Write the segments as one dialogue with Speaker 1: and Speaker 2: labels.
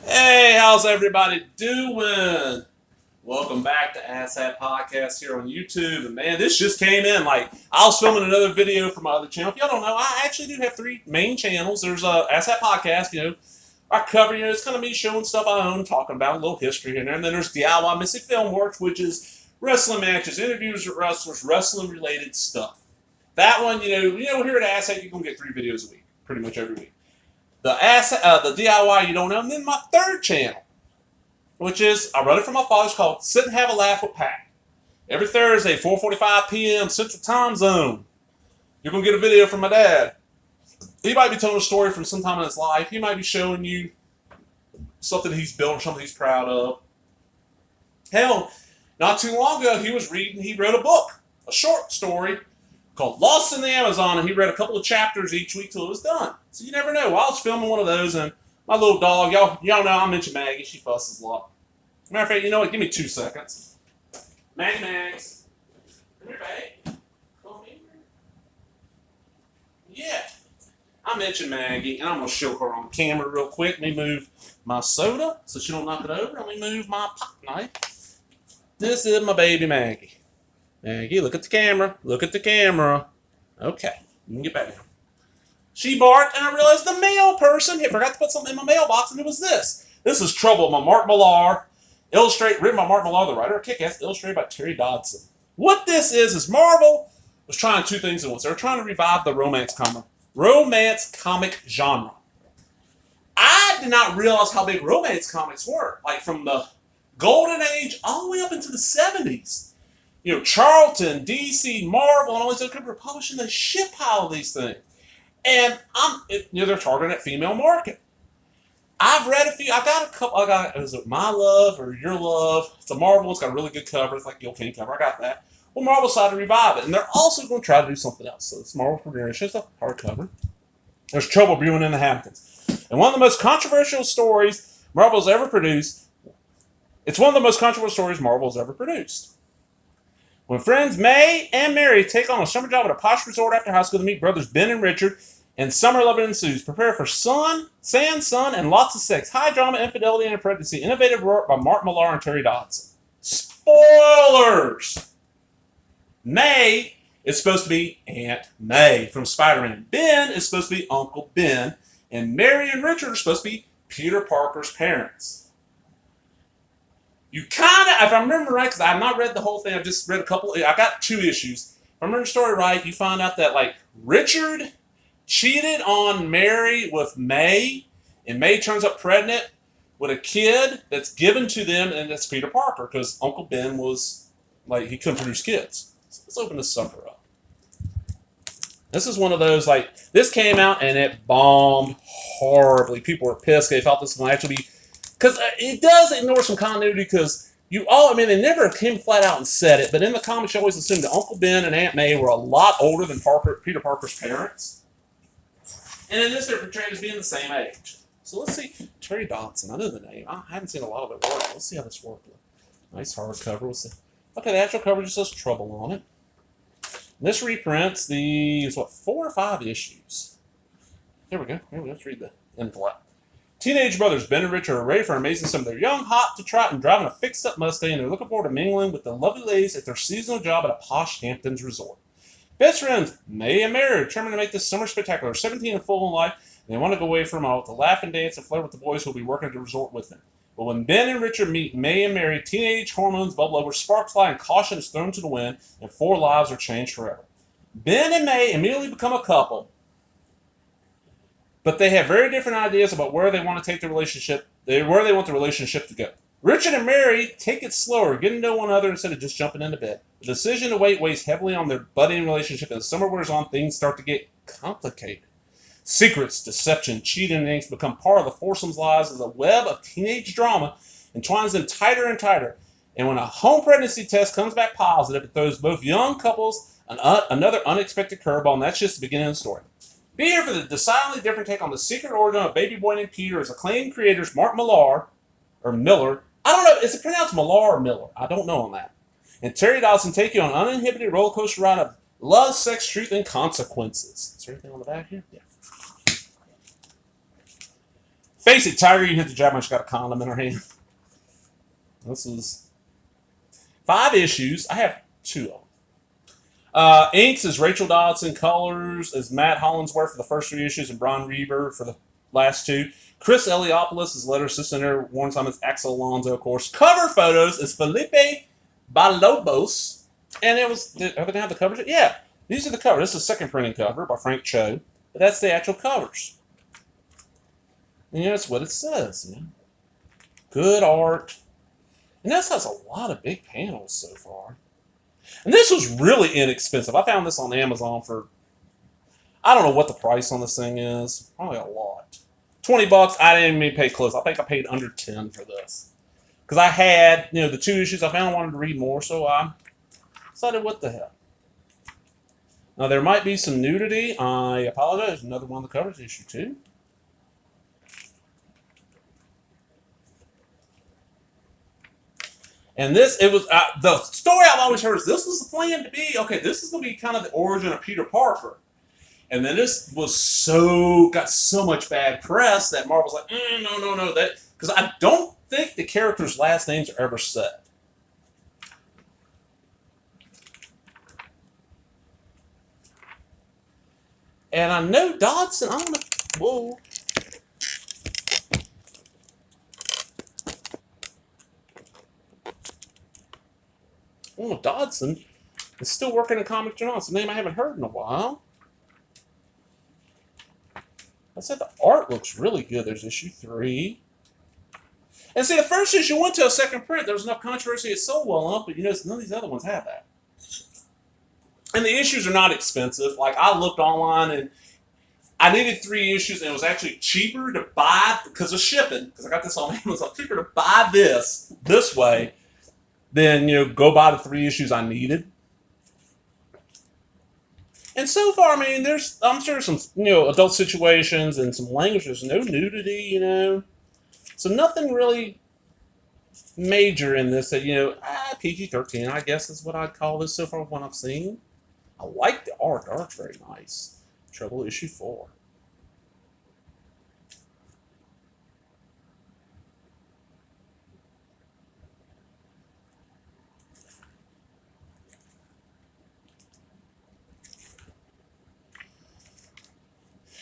Speaker 1: Hey, how's everybody doing? Welcome back to Asshat Podcast here on YouTube. And man, this just came in. I was filming another video for my other channel. If y'all don't know, I actually do have three main channels. There's a Asshat Podcast, I cover, it's kind of me showing stuff I own, talking about a little history here and there. And then there's DIY Missing Film Works, which is wrestling matches, interviews with wrestlers, wrestling related stuff. That one, here at Asshat, you're going to get 3 videos a week, pretty much every week. The DIY you don't know, and then my third channel, which is I run it from my father's, called Sit and Have a Laugh with Pat. Every Thursday, 4:45 p.m. Central Time Zone. You're gonna get a video from my dad. He might be telling a story from some time in his life. He might be showing you something he's built or something he's proud of. Hell, not too long ago, he wrote a book, a short story called Lost in the Amazon, and he read a couple of chapters each week till it was done. So you never know. Well, I was filming one of those, and my little dog, y'all know I mentioned Maggie, she fusses a lot. Matter of fact, you know what? Give me 2 seconds. Mags. Come here, babe. Come here. Yeah. I mentioned Maggie, and I'm going to show her on camera real quick. Let me move my soda so she don't knock it over. Let me move my pocket knife. This is my baby Maggie. Maggie, look at the camera. Look at the camera. Okay, you can get back now. She barked, and I realized the mail person had forgot to put something in my mailbox, and it was this. This is Trouble by Mark Millar, written by Mark Millar, the writer of Kick-Ass, illustrated by Terry Dodson. What this is Marvel was trying 2 things at once. They were trying to revive the romance comic genre. I did not realize how big romance comics were, like from the Golden Age all the way up into the 70s. Charlton, DC, Marvel, and all these other companies were publishing the shit pile of these things. And they're targeting that female market. I've read a few. Is it My Love or Your Love? It's a Marvel. It's got a really good cover. It's like the King cover. I got that. Well, Marvel decided to revive it. And they're also going to try to do something else. So it's Marvel premiere. It's just a hardcover. There's Trouble Brewing in the Hamptons. And one of the most controversial stories Marvel's ever produced. It's one of the most controversial stories Marvel's ever produced. When friends May and Mary take on a summer job at a posh resort after high school to meet brothers Ben and Richard, and summer loving ensues. Prepare for sand, sun, and lots of sex. High drama, infidelity, and a pregnancy. Innovative work by Mark Millar and Terry Dodson. Spoilers! May is supposed to be Aunt May from Spider-Man. Ben is supposed to be Uncle Ben. And Mary and Richard are supposed to be Peter Parker's parents. You kind of, if I remember right, because I have not read the whole thing, I've just read a couple. I got 2 issues. If I remember the story right, you find out that Richard cheated on Mary with May, and May turns up pregnant with a kid that's given to them, and that's Peter Parker, because Uncle Ben was, he couldn't produce kids. So let's open this sucker up. This is one of those, this came out, and it bombed horribly. People were pissed. They thought this was going to actually be, because it does ignore some continuity, because they never came flat out and said it, but in the comics you always assumed that Uncle Ben and Aunt May were a lot older than Peter Parker's parents. And in this, they're portrayed as being the same age. So let's see. Terry Dodson. I know the name. I haven't seen a lot of it work. Let's see how this works. Nice hardcover. We'll see. Okay, the actual cover just says Trouble on it. And this reprints 4 or 5 issues. Here we go. Let's read the info. Teenage brothers Ben and Richard are ready for an amazing summer. They're young, hot to trot, and driving a fixed-up Mustang, and they're looking forward to mingling with the lovely ladies at their seasonal job at a posh Hamptons resort. Best friends, May and Mary, are determined to make this summer spectacular. 17 and full in life, and they want to go away for a moment to laugh and dance and flirt with the boys who will be working at the resort with them. But when Ben and Richard meet May and Mary, teenage hormones bubble over, sparks fly, and caution is thrown to the wind, and 4 lives are changed forever. Ben and May immediately become a couple, but they have very different ideas about where they want to take the relationship, where they want the relationship to go. Richard and Mary take it slower, getting to know one another instead of just jumping into bed. The decision to wait weighs heavily on their budding relationship. As summer wears on, things start to get complicated. Secrets, deception, cheating, and angst become part of the foursome's lives as a web of teenage drama entwines them tighter and tighter. And when a home pregnancy test comes back positive, it throws both young couples another unexpected curveball, and that's just the beginning of the story. Be here for the decidedly different take on the secret origin of baby boy named Peter as acclaimed creators Mark Millar, or Miller. I don't know, is it pronounced Millar or Miller? I don't know on that. And Terry Dodson take you on an uninhibited roller coaster ride of love, sex, truth, and consequences. Is there anything on the back here? Yeah. Face it, Tiger, you hit the jab when she got a condom in her hand. This is 5 issues. I have 2 of them. Inks is Rachel Dodson. Colors is Matt Hollingsworth for the first 3 issues and Brian Reber for the last 2. Chris Eliopoulos is letter assistant there. Warren Simon's Axel Alonso, of course. Cover photos is Felipe Balobos. And it was, are they going to have the covers? Yeah, these are the covers. This is the second printing cover by Frank Cho. But that's the actual covers. And that's what it says. Yeah. Good art. And this has a lot of big panels so far. And this was really inexpensive. I found this on Amazon for, I don't know what the price on this thing is. Probably a lot. $20. I didn't even pay close. I think I paid under 10 for this. Because I had, the 2 issues I found. I wanted to read more, so I decided, what the hell. Now, there might be some nudity. I apologize. Another one of the covers, issue 2. And this, it was, the story I've always heard is this was the plan to be, okay, this is going to be kind of the origin of Peter Parker. And then this was got so much bad press that Marvel's like, no, that, because I don't think the characters' last names are ever said. And I know Dodson, I don't know, whoa. Oh, Dodson is still working in Comic Journal. It's a name I haven't heard in a while. I said the art looks really good. There's issue 3. And see, the first issue went to a second print. There was enough controversy it sold well enough, but none of these other ones have that. And the issues are not expensive. Like, I looked online and I needed 3 issues, and it was actually cheaper to buy because of shipping. Because I got this on Amazon. Cheaper to buy this way than, go buy the 3 issues I needed. And so far, I mean, I'm sure some, adult situations and some language. There's no nudity, So nothing really major in this that, PG-13, I guess is what I'd call this so far what I've seen. I like the art. The art's very nice. Trouble issue 4.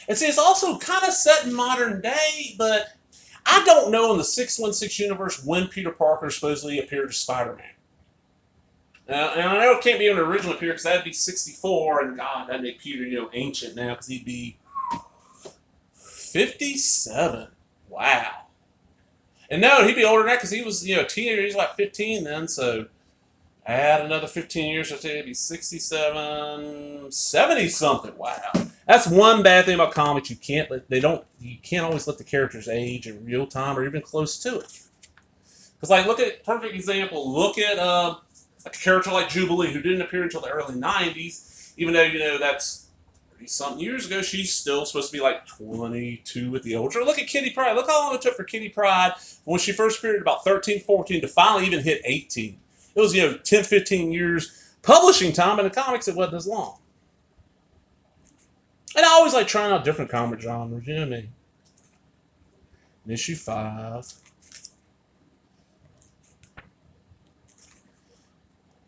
Speaker 1: And see, it's also kind of set in modern day, but I don't know in the 616 universe when Peter Parker supposedly appeared as Spider-Man. And I know it can't be when it originally appeared because that'd be 64, and God, that'd make Peter, ancient now because he'd be 57. Wow. And no, he'd be older than that because he was, a teenager. He's like 15 then, so add another 15 years, so he'd be 67, 70-something. Wow. That's one bad thing about comics. You can't always let the characters age in real time or even close to it. Because, like, perfect example, look at a character like Jubilee, who didn't appear until the early 90s, even though, that's 30-something years ago, she's still supposed to be like 22 at the older. Look at Kitty Pryde. Look how long it took for Kitty Pryde when she first appeared at about 13, 14 to finally even hit 18. It was, 10, 15 years publishing time. In the comics, it wasn't as long. And I always like trying out different comic genres, you know what I mean? Issue 5.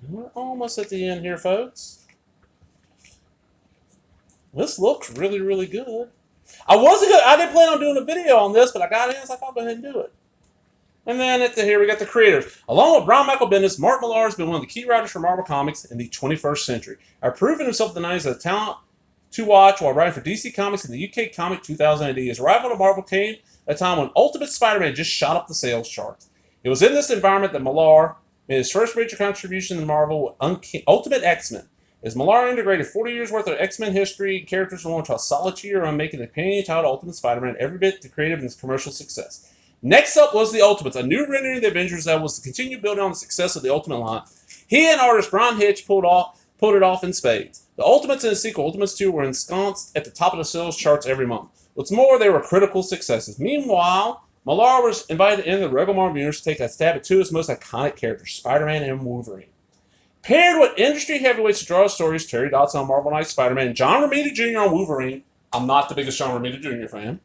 Speaker 1: We're almost at the end here, folks. This looks really, really good. I didn't plan on doing a video on this, but I got it. I was like, I'll go ahead and do it. And then here we got the creators. Along with Brian Michael Bendis, Mark Millar has been one of the key writers for Marvel Comics in the 21st century. I've proven himself in the 90s as a talent to watch while writing for DC Comics in the UK Comic 2000 AD. His arrival to Marvel came at a time when Ultimate Spider-Man just shot up the sales charts. It was in this environment that Millar made his first major contribution to Marvel with Ultimate X-Men. As Millar integrated 40 years worth of X-Men history and characters into a solid year on making the companion title Ultimate Spider-Man every bit the creative and its commercial success. Next up was the Ultimates, a new rendering of the Avengers that was to continue building on the success of the Ultimate line. He and artist Brian Hitch pulled it off in spades. The Ultimates and the sequel, Ultimates 2, were ensconced at the top of the sales charts every month. What's more, they were critical successes. Meanwhile, Millar was invited in the regular Marvel Universe to take a stab at 2 of his most iconic characters, Spider-Man and Wolverine. Paired with industry heavyweights to draw stories, Terry Dodson on Marvel Knights Spider-Man, and John Romita Jr. on Wolverine. I'm not the biggest John Romita Jr. fan.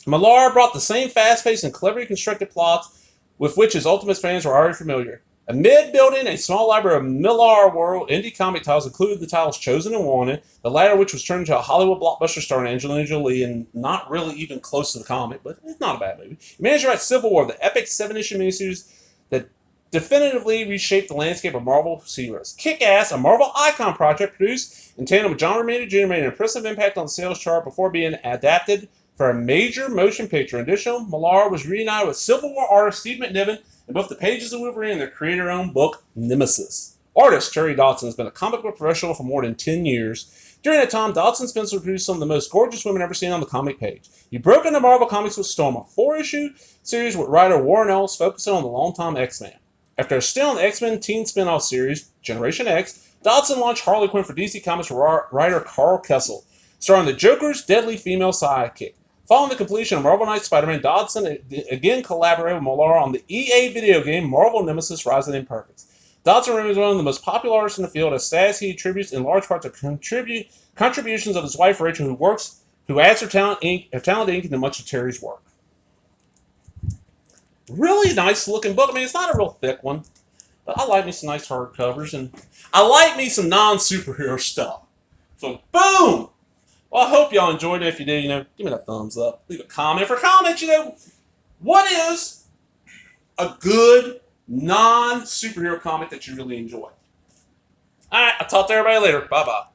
Speaker 1: Millar brought the same fast-paced and cleverly constructed plots with which his Ultimates fans were already familiar. Amid building a small library of Millar World indie comic titles included the titles Chosen and Wanted, the latter of which was turned into a Hollywood blockbuster starring Angelina Jolie and not really even close to the comic, but it's not a bad movie. He managed to write Civil War, the epic 7-issue miniseries that definitively reshaped the landscape of Marvel superheroes. Kick-Ass, a Marvel icon project produced in tandem with John Romita Jr., made an impressive impact on the sales chart before being adapted for a major motion picture. In addition, Millar was reunited with Civil War artist Steve McNiven in both the pages of Wolverine and their creator-owned book, Nemesis. Artist Terry Dodson has been a comic book professional for more than 10 years. During that time, Dodson's pencil produced some of the most gorgeous women ever seen on the comic page. He broke into Marvel Comics with Storm, a 4-issue series with writer Warren Ellis focusing on the longtime X-Men. After a stint on the X-Men teen spin-off series, Generation X, Dodson launched Harley Quinn for DC Comics with writer Carl Kessel, starring the Joker's deadly female sidekick. Following the completion of Marvel Knights Spider-Man, Dodson again collaborated with Millar on the EA video game Marvel Nemesis Rise of the Imperfects. Dodson remains one of the most popular artists in the field, a status he attributes in large part to contributions of his wife Rachel, who adds her talented ink into much of Terry's work. Really nice looking book. I mean, it's not a real thick one, but I like me some nice hardcovers, and I like me some non-superhero stuff. So, boom! Well, I hope y'all enjoyed it. If you did, give me that thumbs up. Leave a comment. For comments, what is a good non-superhero comic that you really enjoy? All right, I'll talk to everybody later. Bye-bye.